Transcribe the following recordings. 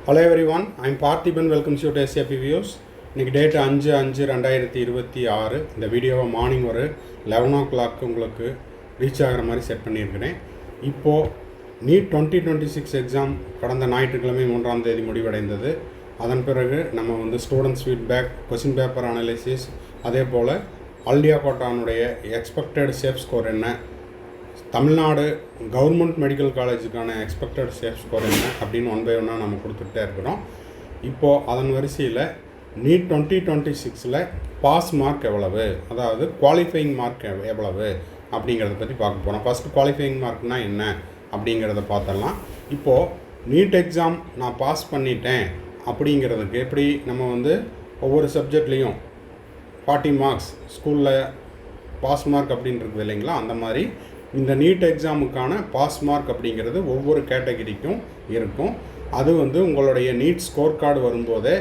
Hello everyone, I am Parthiban. Welcome you to SAP Views. இன்னைக்கு date 5/5/2026. இந்த வீடியோவை morning ஒரு 11 o'clock உங்களுக்கு ரீச் ஆகிற மாதிரி செட் பண்ணியிருக்கிறேன். இப்போது நீட் 2026 எக்ஸாம் கடந்த ஞாயிற்றுக்கிழமை 3ஆம் தேதி முடிவடைந்தது. அதன் பிறகு நம்ம students feedback, question paper analysis, அதே போல் ஆல் இண்டியா கோட்டானுடைய எக்ஸ்பெக்டட் சேஃப் ஸ்கோர் என்ன, தமிழ்நாடு கவர்மெண்ட் மெடிக்கல் காலேஜுக்கான எக்ஸ்பெக்டட் சேஃப் ஸ்கோர் என்ன அப்படின்னு ஒன் பை ஒன்னாக நம்ம கொடுத்துட்டே இருக்கிறோம். இப்போது அதன் வரிசையில் நீட் 2026 பாஸ் மார்க் எவ்வளவு, அதாவது குவாலிஃபையிங் மார்க் எவ்வளவு அப்படிங்கிறத பற்றி பார்க்க போகிறோம். ஃபஸ்ட்டு குவாலிஃபையிங் மார்க்னால் என்ன அப்படிங்கிறத பார்த்தலாம். இப்போது நீட் எக்ஸாம் நான் பாஸ் பண்ணிட்டேன் அப்படிங்கிறதுக்கு எப்படி நம்ம ஒவ்வொரு சப்ஜெக்ட்லேயும் 40 மார்க்ஸ் ஸ்கூலில் பாஸ் மார்க் அப்படின்னு இருக்குது இல்லைங்களா, அந்த மாதிரி இந்த நீட் எக்ஸாமுக்கான பாஸ் மார்க் அப்படிங்கிறது ஒவ்வொரு கேட்டகரிக்கும் இருக்கும். அது உங்களுடைய நீட் ஸ்கோர் கார்டு வரும்போதே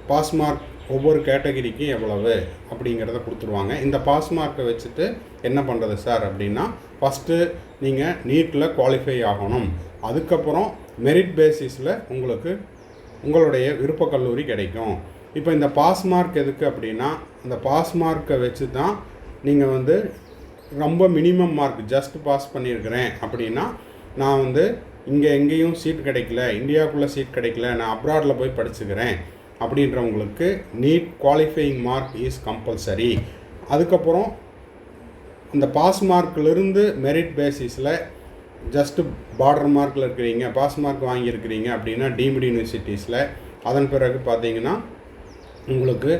பாஸ் மார்க் ஒவ்வொரு கேட்டகரிக்கும் எவ்வளவு அப்படிங்கிறத கொடுத்துருவாங்க. இந்த பாஸ் மார்க்கை வச்சுட்டு என்ன பண்ணுறது சார் அப்படின்னா, ஃபஸ்ட்டு நீங்கள் நீட்டில் குவாலிஃபை ஆகணும். அதுக்கப்புறம் மெரிட் பேசிஸில் உங்களுடைய விருப்ப கல்லூரி கிடைக்கும். இப்போ இந்த பாஸ் மார்க் எதுக்கு அப்படின்னா, அந்த பாஸ் மார்க்கை வச்சு தான் நீங்கள் ரொம்ப மினிமம் மார்க் ஜஸ்ட் பாஸ் பண்ணியிருக்கிறேன் அப்படின்னா, நான் இங்கே எங்கேயும் சீட் கிடைக்கல, இந்தியாவுக்குள்ளே சீட் கிடைக்கல, நான் அப்ராடில் போய் படிச்சுக்கிறேன் அப்படின்றவங்களுக்கு NEET qualifying mark is compulsory. அதுக்கப்புறம் அந்த பாஸ் மார்க்கிலிருந்து மெரிட் பேசிஸில் ஜஸ்ட்டு பார்டர் மார்க்கில் இருக்கிறீங்க, பாஸ் மார்க் வாங்கியிருக்கிறீங்க அப்படின்னா டீம்டு யூனிவர்சிட்டிஸில், அதன் பிறகு பார்த்தீங்கன்னா உங்களுக்கு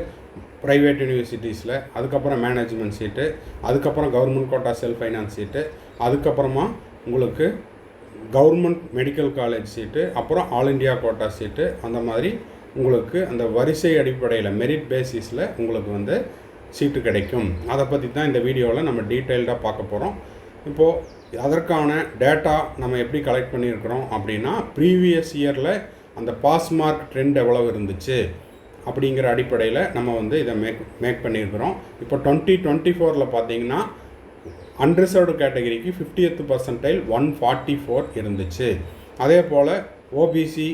ப்ரைவேட் யூனிவர்சிட்டிஸில், அதுக்கப்புறம் மேனேஜ்மெண்ட் சீட்டு, அதுக்கப்புறம் கவர்மெண்ட் கோட்டா செல்ஃப் ஃபைனான்ஸ் சீட்டு, அதுக்கப்புறமா உங்களுக்கு கவர்மெண்ட் மெடிக்கல் காலேஜ் சீட்டு, அப்புறம் ஆல் இண்டியா கோட்டா சீட்டு, அந்த மாதிரி உங்களுக்கு அந்த வரிசை அடிப்படையில் மெரிட் பேசிஸில் உங்களுக்கு சீட்டு கிடைக்கும். அதை பற்றி தான் இந்த வீடியோவில் நம்ம டீட்டெயில்டாக பார்க்க போகிறோம். இப்போது அதற்கான டேட்டா நம்ம எப்படி கலெக்ட் பண்ணியிருக்கிறோம் அப்படின்னா, ப்ரீவியஸ் இயரில் அந்த பாஸ் மார்க் ட்ரெண்ட் எவ்வளவு இருந்துச்சு அப்படிங்கிற அடிப்படையில் நம்ம இதை மேக் பண்ணியிருக்கிறோம். இப்போ 2024 பார்த்தீங்கன்னா அன்ரிசர்வ்டு கேட்டகரிக்கு 50th percentile 144 இருந்துச்சு. அதே போல் OBC,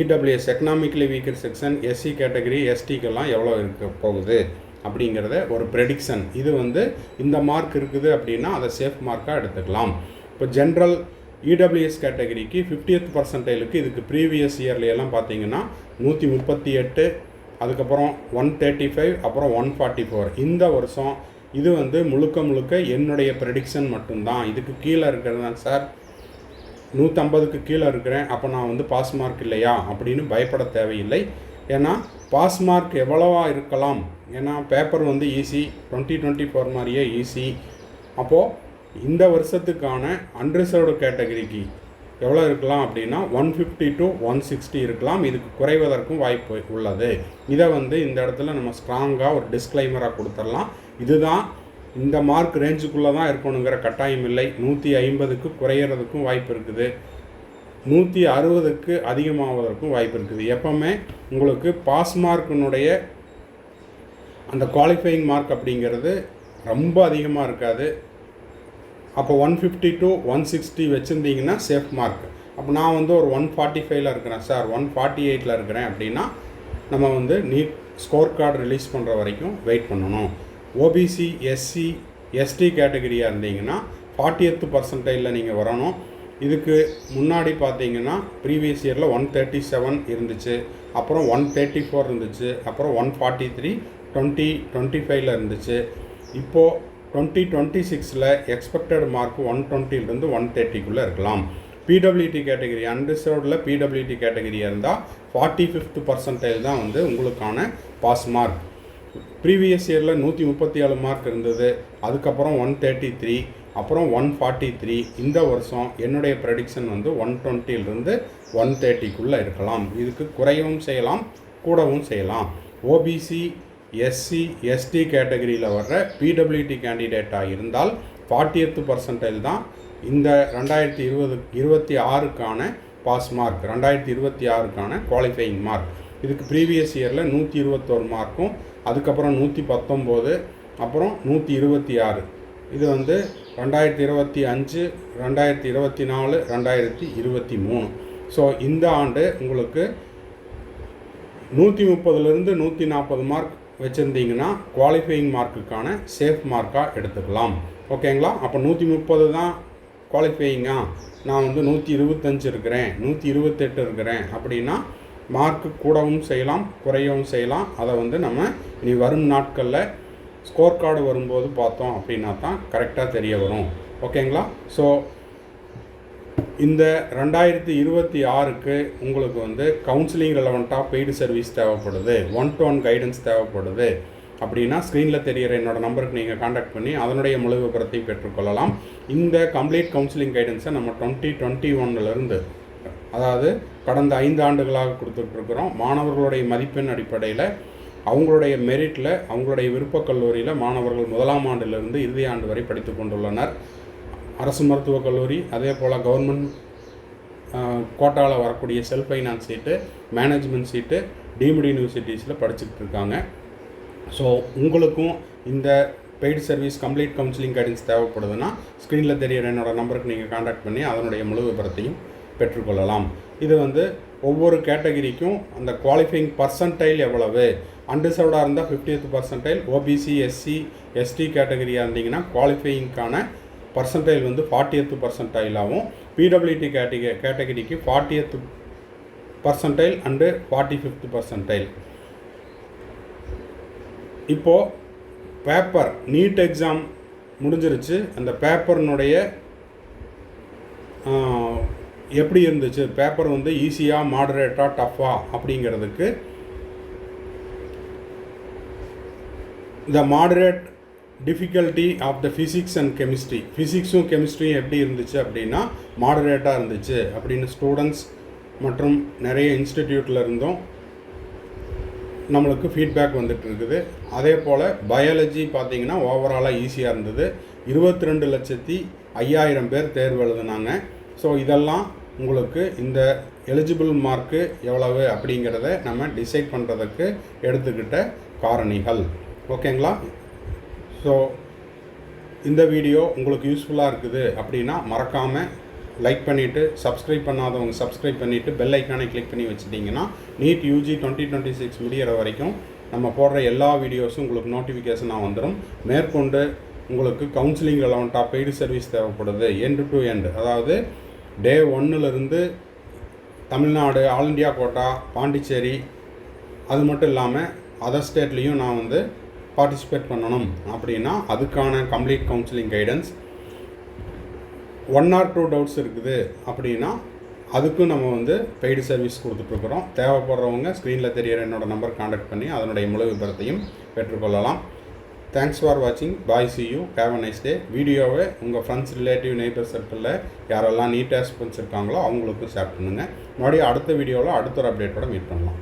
EWS economically weaker section, SC category, எஸ்டிக்கெல்லாம் எவ்வளோ இருக்க போகுது அப்படிங்கிறத ஒரு ப்ரெடிக்ஷன். இது இந்த மார்க் இருக்குது அப்படின்னா அதை சேஃப் மார்க்காக எடுத்துக்கலாம். இப்போ ஜென்ரல் இடபிள்யூஎஸ் கேட்டகரிக்கு 50th percentileக்கு இதுக்கு ப்ரீவியஸ் இயர்லையெல்லாம் பார்த்தீங்கன்னா 138, அதுக்கப்புறம் 135, அப்புறம் 144. இந்த வருஷம் இது முழுக்க என்னுடைய ப்ரெடிக்ஷன் மட்டும்தான். இதுக்கு கீழே இருக்கிறது தான் சார், 150க்கு கீழே இருக்கிறேன், அப்போ நான் பாஸ் மார்க் இல்லையா அப்படின்னு பயப்பட தேவையில்லை. ஏன்னா பாஸ் மார்க் எவ்வளவா இருக்கலாம், ஏன்னா பேப்பர் ஈஸி, 2024 மாதிரியே ஈஸி. அப்போது இந்த வருஷத்துக்கான அன்ரிசர்வ்டு கேட்டகரிக்கு எவ்வளோ இருக்கலாம் அப்படின்னா 150 to 160 இருக்கலாம். இதுக்கு குறைவதற்கும் வாய்ப்பு உள்ளது. இதை இந்த இடத்துல நம்ம ஸ்ட்ராங்காக ஒரு டிஸ்க்ளைமராக கொடுத்துடலாம். இதுதான் இந்த மார்க் ரேஞ்சுக்குள்ளே தான் இருக்கணுங்கிற கட்டாயம் இல்லை. 150க்கு குறையிறதுக்கும் வாய்ப்பு இருக்குது, 160க்கு அதிகமாவதற்கும் வாய்ப்பு இருக்குது. எப்போவுமே உங்களுக்கு பாஸ் மார்க்கினுடைய அந்த குவாலிஃபையிங் மார்க் அப்படிங்கிறது ரொம்ப அதிகமாக இருக்காது. அப்போ 150 to 160 வச்சுருந்தீங்கன்னா சேஃப் மார்க். அப்போ நான் ஒரு 145ல் இருக்கிறேன் சார், 148ல் இருக்கிறேன் அப்படின்னா நம்ம நீட் ஸ்கோர் கார்டு ரிலீஸ் பண்ணுற வரைக்கும் வெயிட் பண்ணணும். ஓபிசி, எஸ்சி, எஸ்டி கேட்டகரியாக இருந்தீங்கன்னா 40th percentile நீங்கள் வரணும். இதுக்கு முன்னாடி பார்த்தீங்கன்னா ப்ரீவியஸ் இயரில் 137 இருந்துச்சு, அப்புறம் 134 இருந்துச்சு, அப்புறம் 143, 2025 இருந்துச்சு. இப்போது 2026 எக்ஸ்பெக்டட் மார்க் 120லேருந்து 130க்குள்ளே இருக்கலாம். பிடபிள்யூடி கேட்டகரி, அன்ரிசர்வ்டில் பிடபிள்யூடி கேட்டகரியாக இருந்தால் 45th percentile தான் உங்களுக்கான பாஸ் மார்க். ப்ரீவியஸ் இயரில் 137 மார்க் இருந்தது, அதுக்கப்புறம் 133, அப்புறம் 143. இந்த வருஷம் என்னுடைய ப்ரெடிக்ஷன் 120லேருந்து 130க்குள்ளே இருக்கலாம். இதுக்கு குறையவும் செய்யலாம், கூடவும் செய்யலாம். ஓபிசி, எஸ்சி, எஸ்டி கேட்டகரியில் வர்ற பிடபிள்யூடி கேண்டிடேட்டாக இருந்தால் 40th percentile தான் இந்த 2026க்கான பாஸ் மார்க், 2026க்கான குவாலிஃபையிங் மார்க். இதுக்கு ப்ரீவியஸ் இயரில் 121 மார்க்கும், அதுக்கப்புறம் 119, அப்புறம் 126. இது 2025, 2024, 2023. ஸோ இந்த ஆண்டு உங்களுக்கு 130லேருந்து 140 மார்க் வச்சுருந்தீங்கன்னா குவாலிஃபையிங் மார்க்குக்கான சேஃப் மார்க்காக எடுத்துக்கலாம். ஓகேங்களா? அப்போ 130 தான் குவாலிஃபையிங்கா, நான் வந்து 125 இருக்கிறேன், 128 இருக்கிறேன் அப்படின்னா மார்க்கு கூடவும் செய்யலாம், குறையவும் செய்யலாம். அதை வந்து நம்ம இனி வரும் நாட்களில் ஸ்கோர் கார்டு வரும்போது பார்த்தோம் அப்படின்னா தான் கரெக்டாக தெரிய வரும். ஓகேங்களா? ஸோ இந்த 2026க்கு உங்களுக்கு வந்து கவுன்சிலிங் ரெலவெண்ட்டாக பெய்டு சர்வீஸ் தேவைப்படுது, 1-to-1 கைடன்ஸ் தேவைப்படுது அப்படின்னா ஸ்க்ரீனில் தெரிகிற என்னோடய நம்பருக்கு நீங்கள் காண்டாக்ட் பண்ணி அதனுடைய முழு விவரத்தை பெற்றுக்கொள்ளலாம். இந்த கம்ப்ளீட் கவுன்சிலிங் கைடன்ஸை நம்ம 2021லேருந்து, அதாவது கடந்த 5 ஆண்டுகளாக கொடுத்துட்ருக்குறோம். மாணவர்களுடைய மதிப்பெண் அடிப்படையில் அவங்களுடைய மெரிட்டில் அவங்களுடைய விருப்பக் கல்லூரியில் மாணவர்கள் 1ஆம் ஆண்டிலிருந்து இறுதி ஆண்டு வரை படித்து கொண்டுள்ளனர். அரசு மருத்துவக் கல்லூரி, அதே போல் கவர்மெண்ட் கோட்டாவில் வரக்கூடிய self finance seat, management seat, deemed யூனிவர்சிட்டிஸில் படிச்சுட்டு இருக்காங்க. ஸோ உங்களுக்கும் இந்த paid service complete counselling guidance தேவைப்படுதுன்னா ஸ்க்ரீனில் தெரிகிற என்னோடய நம்பருக்கு நீங்கள் காண்டாக்ட் பண்ணி அதனுடைய முழு விவரத்தையும் பெற்றுக்கொள்ளலாம். இது வந்து ஒவ்வொரு கேட்டகிரிக்கும் அந்த குவாலிஃபைங் பர்சன்டைல் எவ்வளவு, அன்ரிசர்வ்டாக இருந்தால் 50th percentile, OBC SC ST கேட்டகிரியாக இருந்தீங்கன்னா குவாலிஃபையிங்கான பர்சன்டைல் வந்து 40th பர்சன்டைலாகவும், பிடபிள்யூடி கேட்டகிரிக்கு 40th percentile and 45th percentile. இப்போது பேப்பர் நீட் எக்ஸாம் முடிஞ்சிருச்சு. அந்த பேப்பர்னுடைய எப்படி இருந்துச்சு, பேப்பர் வந்து ஈஸியாக, மாடரேட்டாக, டஃப்பாக அப்படிங்கிறதுக்கு the moderate difficulty of the physics and chemistry, ஃபிசிக்ஸும் கெமிஸ்ட்ரியும் எப்படி இருந்துச்சு அப்படின்னா மாடரேட்டாக இருந்துச்சு அப்படின்னு ஸ்டூடெண்ட்ஸ் மற்றும் நிறைய இன்ஸ்டிடியூட்டில் இருந்தும் நம்மளுக்கு ஃபீட்பேக் வந்துட்டு இருக்குது. அதே போல் பயாலஜி பார்த்திங்கன்னா ஓவராலாக ஈஸியாக இருந்தது. 22,05,000 பேர் தேர்வு எழுதுனாங்க. ஸோ இதெல்லாம் உங்களுக்கு இந்த எலிஜிபிள் மார்க்கு எவ்வளவு அப்படிங்கிறத நம்ம டிசைட் பண்ணுறதுக்கு எடுத்துக்கிட்ட காரணிகள். ஓகேங்களா? ஸோ இந்த வீடியோ உங்களுக்கு யூஸ்ஃபுல்லாக இருக்குது அப்படின்னா மறக்காமல் லைக் பண்ணிவிட்டு, சப்ஸ்கிரைப் பண்ணாதவங்க சப்ஸ்கிரைப் பண்ணிவிட்டு பெல் ஐக்கானை கிளிக் பண்ணி வச்சுட்டிங்கன்னா நீட் யூஜி 2026 முடிகிற வரைக்கும் நம்ம போடுற எல்லா வீடியோஸும் உங்களுக்கு நோட்டிஃபிகேஷனாக வந்துடும். மேற்கொண்டு உங்களுக்கு கவுன்சிலிங் ரெலவெண்ட்டாக பெய்டு சர்வீஸ் தேவைப்படுது, எண்டு டு எண்டு, அதாவது டே 1லேருந்து Tamil Nadu, all India quota, Pondicherry, அது மட்டும் இல்லாமல் அதர் ஸ்டேட்லேயும் நான் வந்து பார்ட்டிசிபேட் பண்ணணும் அப்படின்னா அதுக்கான complete counselling guidance, 1 or 2 doubts இருக்குது அப்படின்னா அதுக்கும் நம்ம வந்து பெய்டு சர்வீஸ் கொடுத்துட்ருக்குறோம். தேவைப்படுறவங்க ஸ்க்ரீனில் தெரிகிற என்னோடய நம்பர் காண்டாக்ட் பண்ணி அதனுடைய முழு விபரத்தையும் பெற்றுக்கொள்ளலாம். தேங்க்ஸ் ஃபார் வாட்சிங். Bye, see you, have a nice day. வீடியோவை உங்கள் ஃப்ரெண்ட்ஸ், ரிலேட்டிவ், நெய்பர் சர்க்கிளில் யாரெல்லாம் நீட் ஆஸ்பிரண்ட்ஸ் இருக்காங்களோ அவங்களுக்கும் ஷேர் பண்ணுங்கள். மறுபடியும் அடுத்த வீடியோவில் அடுத்த ஒரு அப்டேட்டோட மீட் பண்ணலாம்.